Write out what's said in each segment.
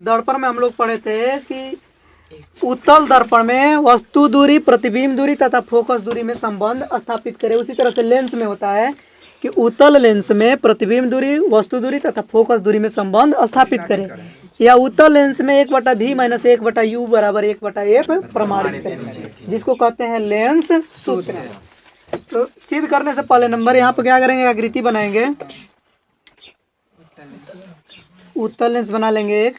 दर्पण में हम लोग पढ़े थे कि उत्तल दर्पण में वस्तु दूरी, प्रतिबिंब दूरी तथा फोकस दूरी में संबंध स्थापित करें। उसी तरह से लेंस में होता है कि उत्तल लेंस में प्रतिबिंब दूरी, वस्तु दूरी तथा फोकस दूरी में संबंध स्थापित करें, या उत्तल लेंस में 1/v - 1/u बराबर 1/f प्रमाणित करें, जिसको कहते हैं लेंस सूत्र। तो सिद्ध करने से पहले नंबर यहाँ पे क्या करेंगे, आकृति बनाएंगे। उत्तल लेंस बना लेंगे एक,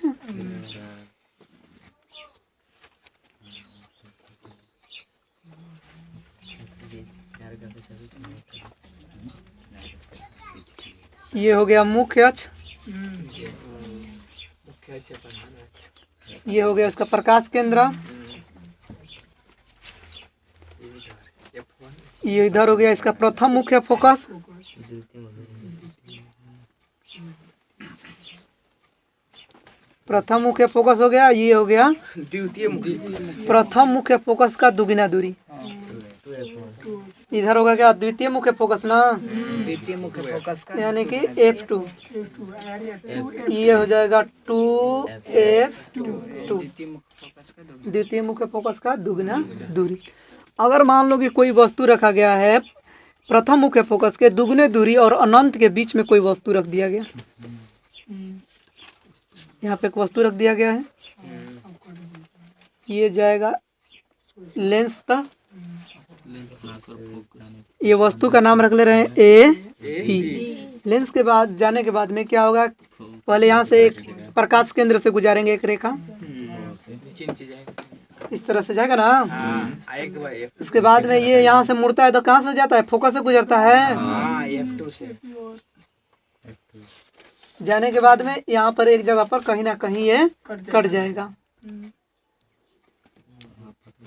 ये हो गया मुख्य अक्ष, ये हो गया उसका प्रकाश केंद्र, ये इधर हो गया इसका प्रथम मुख्य फोकस, प्रथम मुख्य फोकस हो गया, ये हो गया प्रथम मुख्य फोकस का दुगुना दूरी। इधर होगा क्या, द्वितीय मुख्य फोकस ना, द्वितीय मुख्य फोकस का यानी कि F2, ये हो जाएगा 2F2, द्वितीय मुख्य फोकस का दुगुना दूरी। अगर मान लो कि कोई वस्तु रखा गया है प्रथम मुख्य फोकस के दुगुने दूरी और अनंत के बीच में कोई वस्तु रख दिया गया, यहाँ पे एक वस्तु रख दिया गया है, ये जाएगा लेंस तक, ये वस्तु का नाम रख ले रहे हैं ए पी। लेंस के बाद जाने के बाद में क्या होगा, पहले यहाँ से एक प्रकाश केंद्र से गुजारेंगे एक रेखा, इस तरह से जाएगा ना। उसके बाद में ये यहाँ से मुड़ता है तो कहाँ से जाता है, फोकस से गुजरता है, F2 से। जाने के बाद में यहाँ पर एक जगह पर कहीं ना कहीं ये कट जाएगा,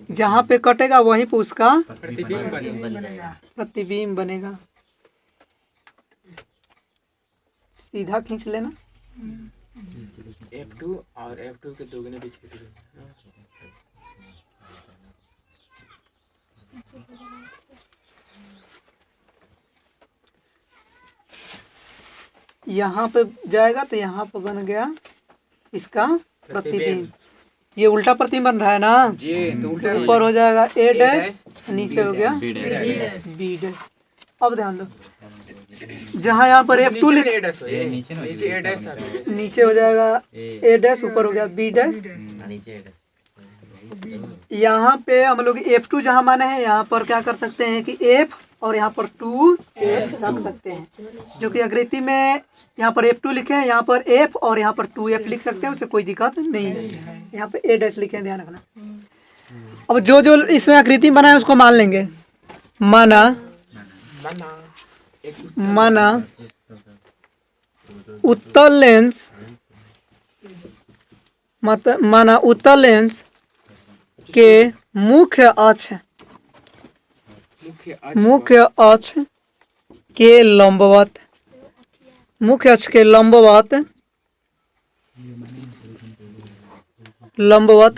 जहाँ पे कटेगा वहीं पे उसका प्रतिबिंब बनेगा। सीधा खींच लेना, F2 और F2 के दोगुने बीच की दूरी। यहाँ पे जाएगा तो यहाँ पे बन गया इसका प्रतिबिंब। ये उल्टा प्रतिबिंब बन रहा है ना जी, तो ऊपर हो जाएगा A डैश, नीचे हो गया B डैश। अब ध्यान दो, जहाँ यहाँ पर F2 नीचे हो जाएगा A डैश, ऊपर हो गया B डैश। यहाँ पे हम लोग F2 जहाँ माने हैं, यहाँ पर क्या कर सकते हैं कि F और यहाँ पर 2F रख सकते हैं, जो कि आकृति में यहाँ पर F2 लिखे हैं, यहाँ पर F और यहाँ पर 2F लिख सकते हैं, उससे कोई दिक्कत नहीं है। यहाँ पे A डैश लिखे हैं, ध्यान रखना। अब जो जो इसमें आकृति बना है उसको मान लेंगे। माना उत्तल लेंस, माना उत्तल लेंस के मुख्य अक्ष के लंबवत, मुख्य अक्ष के लंबवत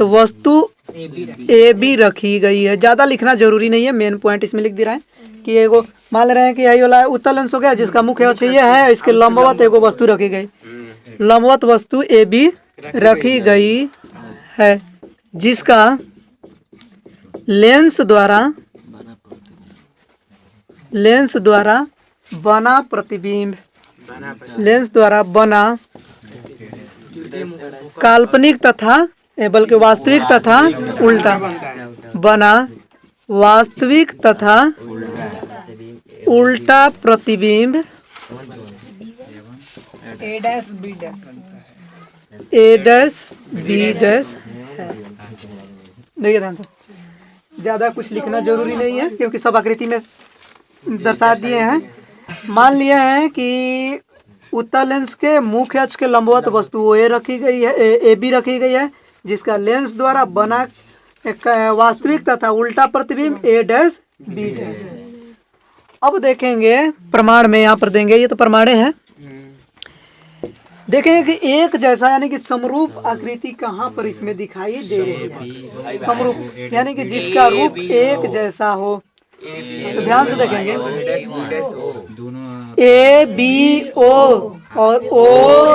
वस्तु ए बी रखी गई है। ज़्यादा लिखना जरूरी नहीं है, मेन पॉइंट इसमें लिख दे रहा है कि एगो मान ले रहे हैं कि यही वाला उत्तल लेंस हो गया, जिसका मुख्य अक्ष ये है, इसके लंबवत एगो वस्तु रखी गई, लंबवत वस्तु ए बी रखी गई है, जिसका लेंस द्वारा बना प्रतिबिंब, लेंस द्वारा बना काल्पनिक तथा बल्कि वास्तविक तथा उल्टा, बना वास्तविक तथा उल्टा प्रतिबिंब A डैश B डैश है। देखिए ध्यान से, ज़्यादा कुछ लिखना जरूरी नहीं है क्योंकि सब आकृति में दर्शा दिए हैं। मान लिए हैं कि उत्तल लेंस के मुख्य अक्ष के लंबवत वस्तु ए रखी गई है, ए बी रखी गई है, जिसका लेंस द्वारा बना एक वास्तविक तथा उल्टा प्रतिबिंब A डैश B डैश। अब देखेंगे प्रमाण में, यहाँ पर देंगे, ये तो प्रमाणे है। देखेंगे कि एक जैसा यानी कि समरूप आकृति कहाँ पर इसमें दिखाई दे रही है। समरूप यानी कि जिसका रूप एक जैसा हो, तो ध्यान से देखेंगे A B O और O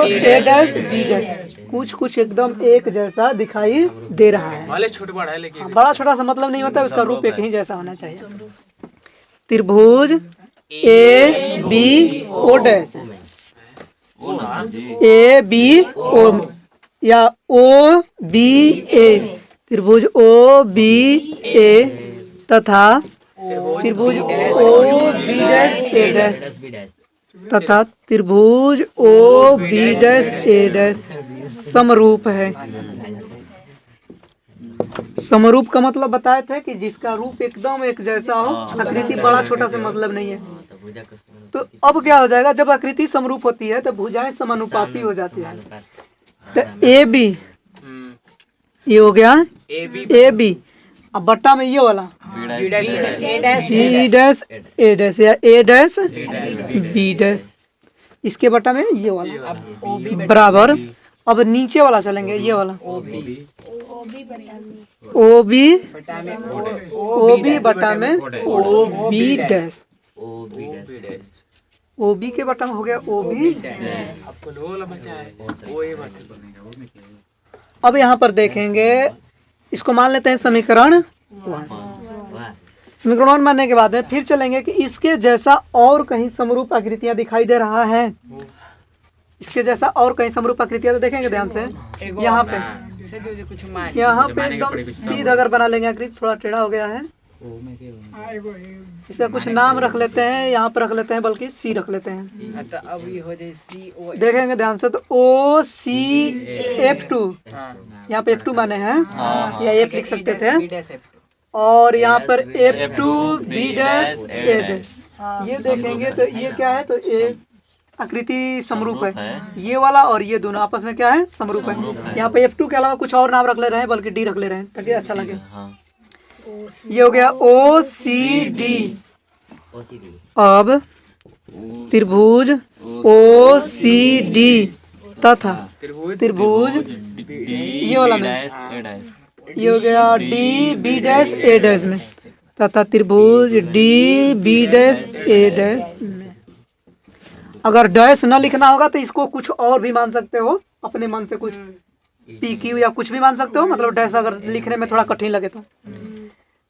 A dash B dash, कुछ कुछ एकदम एक जैसा दिखाई दे रहा है। भले छोटा बड़ा है लेकिन बड़ा छोटा सा मतलब नहीं होता, उसका रूप एक ही जैसा होना चाहिए। त्रिभुज A B O dash, A B O या ओ बी ए, त्रिभुज ओ बी ए तथा त्रिभुज ओ बी डैश ए डैश तथा त्रिभुज ओ बी डैश ए डैश समरूप है। समरूप का मतलब बताए थे कि जिसका रूप एकदम एक जैसा हो, आकृति बड़ा छोटा से मतलब नहीं है। तो अब क्या हो जाएगा, जब आकृति समरूप होती है तो भुजाएं समानुपाती हो जाती है। तो ए बी ये हो गया ए बी, अब बट्टा में ये वाला सी डैश ए डैश या ए डैश बी डैश, इसके बट्टा में ये वाला बराबर। अब नीचे वाला चलेंगे, ये वाला ओ बी बटा में O B dash, O B के बटा में हो गया ओ बी। अब यहाँ पर देखेंगे, इसको मान लेते हैं समीकरण 1। समीकरण 1 मानने के बाद में फिर चलेंगे कि इसके जैसा और कहीं समरूप आकृतियां दिखाई दे रहा है। इसके जैसा और कहीं समरूप आकृतियां तो देखेंगे ध्यान से। यहाँ पे एकदम सीधा अगर बना लेंगे, आकृति थोड़ा टेढ़ा हो गया है, इसका कुछ नाम रख लेते हैं, यहाँ पर रख लेते हैं, बल्कि सी रख लेते हैं। तो अब ये हो जाए सी ओ, देखेंगे ध्यान से तो ओ सी F2, यहाँ पे F2 माने हैं या F लिख सकते थे, और यहाँ पर F2 B dash A dash. ये देखेंगे तो ये क्या है, तो ये आकृति समरूप है। ये वाला और ये दोनों आपस में क्या है, समरूप है। यहाँ पे F2 के अलावा कुछ और नाम रख ले रहे हैं, बल्कि D रख ले रहे हैं ताकि अच्छा लगे। ये हो गया ओ सी डी। अब त्रिभुज ओ सी डी तथा त्रिभुज ये वाला में ये हो गया डी बी डैश ए डैश में तथा त्रिभुज डी बी डैश ए डैश में। अगर डैश न लिखना होगा तो इसको कुछ और भी मान सकते हो, अपने मन से कुछ पी क्यू या कुछ भी मान सकते हो, मतलब डैश अगर लिखने में थोड़ा कठिन लगे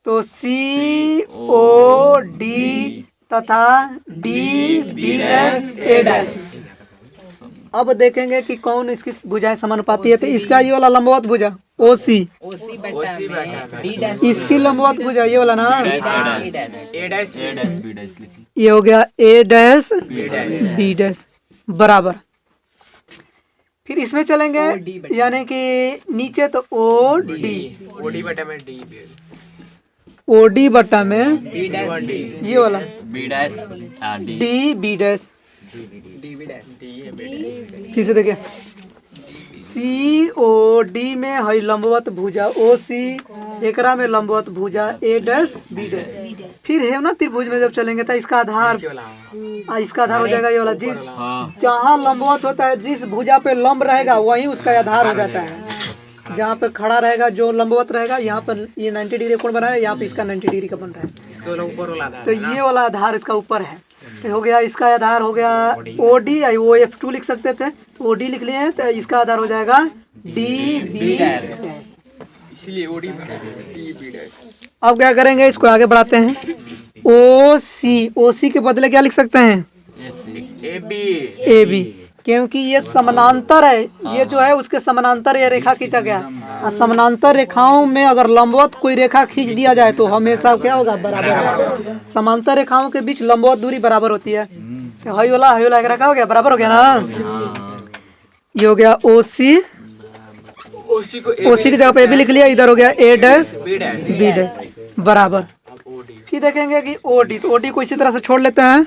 तो सी ओ डी तथा डी बी डैश ए डैश। अब देखेंगे कि कौन इसकी भुजाएं समानुपाती है। तो इसका ये वाला लंबवत भुजा ओ सी, इसकी लंबवत भुजा ये वाला ना, ये हो गया ए डैश बी डैश बराबर। फिर इसमें चलेंगे, यानी कि नीचे तो ओ डी बटा में डी, ओ डी बटा में ये वाला डी बी डैश। फिर से देखिए सी ओ डी में है लंबवत भुजा ओ सी, एकरा में लंबवत भुजा ए डैश बी डैश। फिर है ना त्रिभुज में जब चलेंगे तो इसका आधार इसका आधार हो जाएगा ये वाला, जिस जहाँ लंबवत होता है, जिस भुजा पे लंब रहेगा वहीं उसका आधार हो जाता है। जहाँ पे खड़ा रहेगा जो लंबवत रहेगा, यहाँ पर ये 90 डिग्री कोण बना है, यहाँ पे इसका 90 डिग्री का बन रहा है, इसका ऊपर वाला आधार, तो ये वाला आधार इसका ऊपर है। तो हो गया इसका आधार हो गया ओ डी, ओ F2 लिख सकते थे तो ओ डी लिख लिए हैं, तो इसका आधार हो जाएगा डी बी डैश, इसलिए ओ डी बी डैश। अब क्या करेंगे, इसको आगे बढ़ाते हैं। ओ सी के बदले क्या लिख सकते हैं, ए बी, क्योंकि ये समानांतर है, ये जो है उसके समानांतर ये रेखा खींचा गया। और समानांतर रेखाओं में अगर लंबवत कोई रेखा खींच दिया जाए तो हमेशा क्या होगा, बराबर। समांतर रेखाओं के बीच लंबवत दूरी बराबर होती है। तो हाई वाला एक रेखा हो गया, बराबर हो गया ना। ये हो गया ओ सी की जगह पे ए बी लिख लिया, इधर हो गया ए डैश बी डैश बराबर। फिर देखेंगे कि ओ डी, तो ओ डी को इसी तरह से छोड़ लेते हैं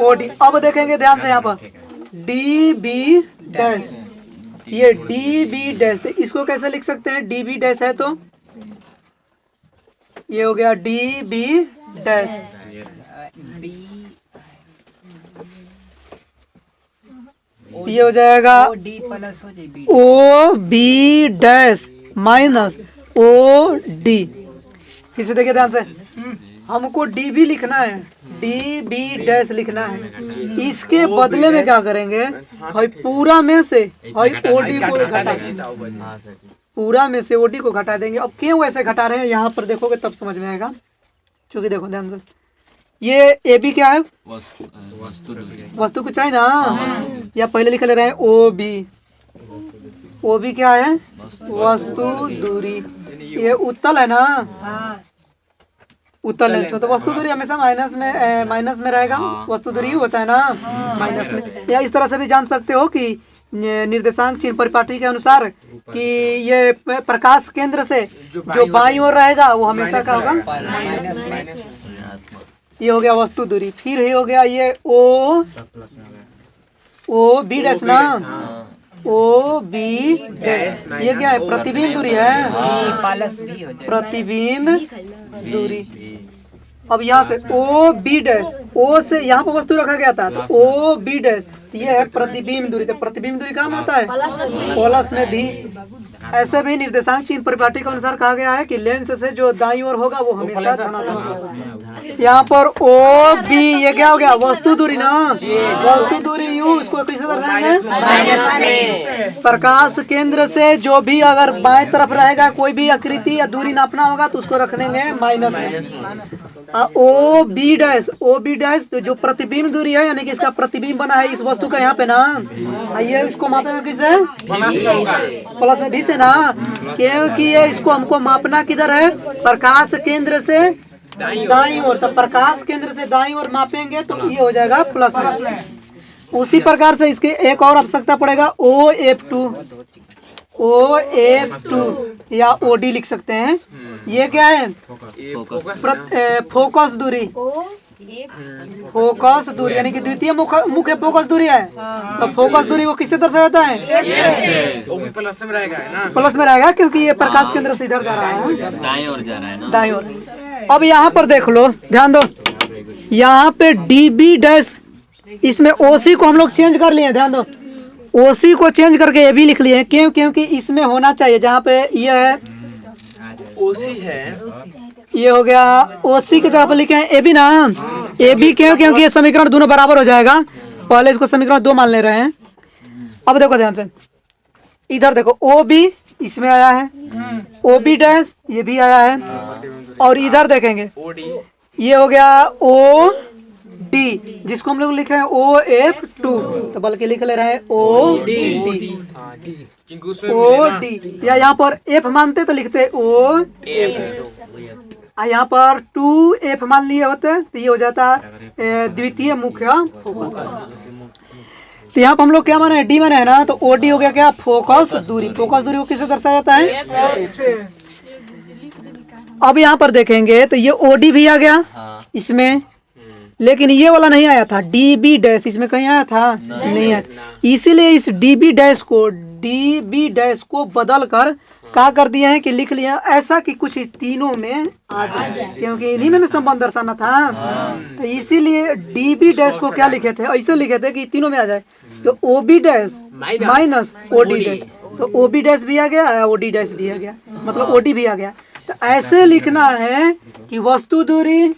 ओ डी। अब देखेंगे ध्यान से यहाँ पर डी बी डैश, ये डी बी डैश, तो इसको कैसे लिख सकते हैं, डी बी डैश है तो ये हो गया डी बी डैश, ये हो जाएगा O B dash minus O D. फिर से देखिए ध्यान से, हमको डी बी लिखना है, डी बी डैश लिखना है। इसके बदले में क्या करेंगे, भाई पूरा में से भाई ओडी को घटा, पूरा में से ओडी को घटा देंगे। अब क्यों ऐसे घटा रहे हैं यहाँ पर देखोगे तब समझ में आएगा। क्योंकि देखो ध्यान से, ये ए बी क्या है, वस्तु कुछ है ना, या पहले लिख ले रहे हैं ओ बी। ओ बी क्या है, वस्तु दूरी। ये उत्तल है ना, उत्तल लेंस में तो वस्तु दूरी हमेशा माइनस में रहेगा। वस्तु दूरी होता है ना माइनस में। या इस तरह से भी जान सकते हो कि निर्देशांक चिन्ह परिपाटी के अनुसार कि ये प्रकाश केंद्र से जो बाईं ओर रहेगा वो हमेशा क्या होगा, ये हो गया वस्तु दूरी। फिर ये हो गया ये ओ बी डैश ना, ओ बी डैश, ये क्या है, प्रतिबिंब दूरी है, प्रतिबिंब दूरी। अब यहाँ से ओ बी डैश, ओ से यहाँ पर वस्तु रखा गया था तो ओ बी डैश, ये है प्रतिबिंब दूरी। तो प्रतिबिंब दूरी कहाँ होता है, प्लस में भी। ऐसे भी निर्देशांक चिन्ह परिपाटी के अनुसार कहा गया है कि लेंस से जो दाईं ओर होगा वो हमेशा धनात्मक होगा। यहाँ पर ओ बी ये क्या हो गया, वस्तु दूरी ना, वस्तु दूरी यू, इसको कैसे दर्शाएंगे, प्रकाश केंद्र से जो भी अगर बाएं तरफ रहेगा कोई भी आकृति या दूरी नापना होगा तो उसको रखने में माइनस में। O B dash, O B dash तो जो प्रतिबिंब दूरी है, यानी कि इसका प्रतिबिंब बना है इस वस्तु का यहाँ पे ना, आइए इसको मापे में किसे, प्लस में भी से ना, क्योंकि ये इसको हमको मापना किधर है, प्रकाश केंद्र से दाईं ओर। तो प्रकाश केंद्र से दाईं ओर मापेंगे तो ये हो जाएगा प्लस में। उसी प्रकार से इसके एक और आवश्यकता पड़ेगा, ओ एफ टू या ओडी लिख सकते हैं। ये क्या है, फोकस दूरी, फोकस दूरी यानी कि द्वितीय मुख्य फोकस दूरी है। तो फोकस दूरी वो किससे दर्शाया जाता है, प्लस में रहेगा ना, प्लस में रहेगा क्योंकि ये प्रकाश केंद्र से इधर जा रहा है, दाईं ओर जा रहा है ना, दाईं ओर। अब यहाँ पर देख लो, ध्यान दो, यहाँ पे डी बी डैश, इसमें ओसी को हम लोग चेंज कर लिए, ध्यान दो, ओसी को चेंज करके ये भी लिख लिए। क्यों, क्योंकि इसमें होना चाहिए जहाँ पे ये है ओसी है, ये हो गया ओसी के जगह पर लिखे हैं ए बी ना, ए बी क्यों, क्योंकि ये समीकरण दोनों बराबर हो जाएगा। पहले इसको समीकरण 2 मान ले रहे हैं। अब देखो ध्यान से, इधर देखो ओ बी इसमें आया है, ओ बी डैश ये भी आया है, और इधर देखेंगे ओडी, ये हो गया ओ डी, जिसको हम लोग लिखे हैं ओ एफ टू, तो बल्कि लिख ले रहे हैं ओ डी, ओ डी। या यहाँ पर एफ मानते तो लिखते ओ एफ, यहाँ पर 2F मान लिए होते तो ये हो जाता द्वितीय मुख्य फोकस। तो यहाँ पर हम लोग क्या माने, डी माने है ना, तो ओडी हो गया क्या, फोकस दूरी। फोकस दूरी को किससे दर्शाया जाता है, अब यहाँ पर देखेंगे तो ये ओडी भी आ गया इसमें, लेकिन ये वाला नहीं आया था, डी बी डैश इसमें कहीं आया था, नहीं आया। इसीलिए इस डी बी डैश को बदल कर क्या कर दिए हैं कि लिख लिया ऐसा कि कुछ तीनों में आ जाए, क्योंकि इन्हीं में संबंध दर्शाना था। तो इसीलिए डी बी डैश को क्या लिखे थे, ऐसे लिखे थे कि तीनों में आ जाए। तो O B dash minus O D dash, तो ओ बी डैश भी आ गया, ओ डी डैश भी आ गया, मतलब ओ डी भी आ गया। तो ऐसे लिखना है कि वस्तु दूरी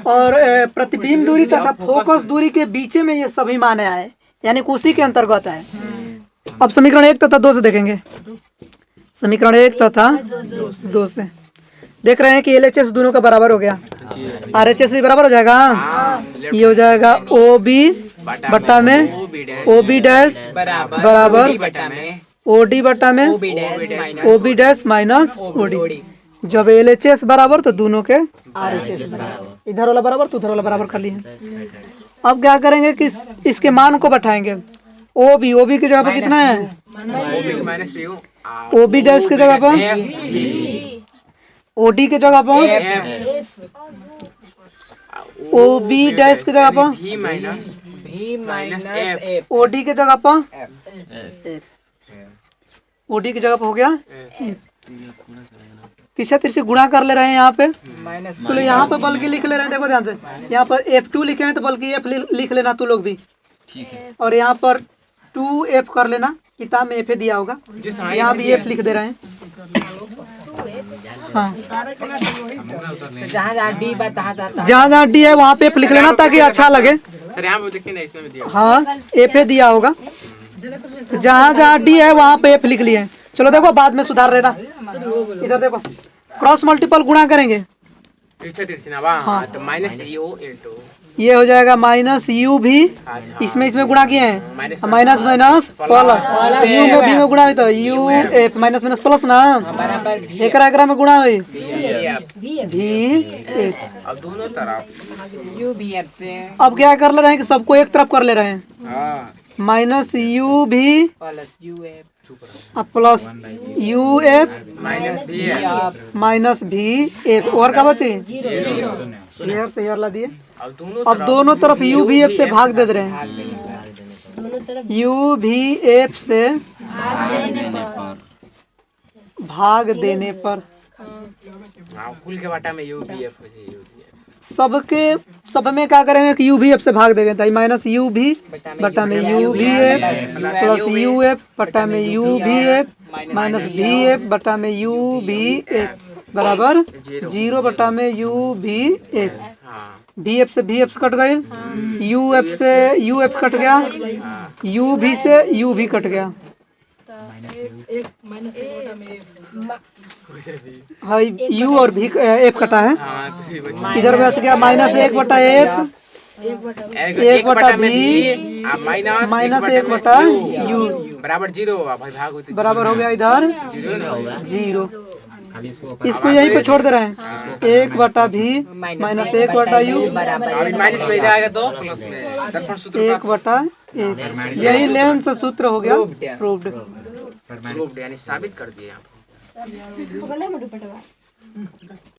और प्रतिबिंब दूरी तथा फोकस दूरी के बीच में ये सभी माने आए, यानी उसी के अंतर्गत है। अब समीकरण 1 तथा 2 से देखेंगे। समीकरण 1 तथा 2 से देख रहे हैं कि LHS दोनों का बराबर हो गया, RHS भी बराबर हो जाएगा। ये हो जाएगा ओ बी बट्टा में ओ बी डैश बराबर ओ डी बट्टा में O B dash minus O D. जब LHS बराबर तो दोनों के RHS बराबर, इधर वाला बराबर तो उधर वाला बराबर कर लिए। अब क्या करेंगे कि इसके मान को बैठाएंगे। ओ बी की जगह पर कितना है, ओ बी डैश की जगह पर ओ डी की जगह पर ओ बी डैश की जगह पर ओ डी की जगह पर ओ डी की जगह पर हो गया। तीसरा तिरछे गुणा कर ले रहे हैं यहाँ पे, चलो यहाँ पे बल्कि लिख ले रहे हैं। देखो ध्यान से, यहाँ पर F2 लिखे हैं तो बल्कि F लिख लेना तू लोग भी, और यहाँ पर 2F कर लेना, किताब में F दिया होगा, यहाँ भी F लिख दे रहे हैं। हाँ जहाँ जहाँ डी बा तहाँ तहाँ जहाँ जहाँ डी है वहाँ पे एफ लिख लेना ताकि अच्छा लगे। सर यहाँ पे देखिए ना, इसमें भी दिया हाँ एफ ए दिया होगा, तो जहाँ जहाँ डी है वहाँ पे एफ लिख लिए। चलो देखो बाद में सुधार लेना। इधर देखो क्रॉस मल्टीपल गुणा करेंगे, तिरछी ना वाह। हाँ। तो माइनस यू इंटू ये हो जाएगा माइनस यू भी, इसमें गुणा किए हैं माइनस माइनस प्लस, यू में भी में गुणा हुई तो U F minus minus plus ना, एकरा में गुणा हुई भी एफ। अब दोनों तरफ यू बी एफ से अब क्या कर ले रहे हैं कि सबको एक तरफ कर ले रहे हैं, हाँ माइनस यू भी प्लस यू एफ अब प्लस यू एफ माइनस भी है। माइनस भी एफ, और क्या बचे हेयर से हेयर ला दिए। अब दोनों तरफ यू भी एफ से भाग दे रहे हैं, यू भी एफ से भाग देने पर हाँ, कुल के बाटा में यू भी एफ हो जाए, सब में क्या करेंगे कि यू भी एफ से भाग देंगे, ताकि माइनस यू भी बटा में यू भी एफ प्लस यू एफ बटा में यू भी एफ माइनस भी एफ बटा में यू भी एफ बराबर 0 बटा में यू भी एफ। भी एफ से भी एफ कट गई, यू एफ से यू एफ कट गया, यू भी से यू भी कट गया, हाँ यू और भी एफ कटा है। हाँ, तो ये बचा। इधर बच गया माइनस 1 बटा एफ एक बटा भी माइनस 1 बटा यू बराबर 0 भाई, भाग होते बराबर हो गया इधर 0। इसको यहीं पे छोड़ दे रहे हैं, 1 बटा भी माइनस 1 बटा यू अभी माइनस में जाएगा तो प्लस में दर्पण सूत्र 1 बटा 1, यही लेंस सूत्र हो गया प्रूव्ड, यानी साबित कर दिया।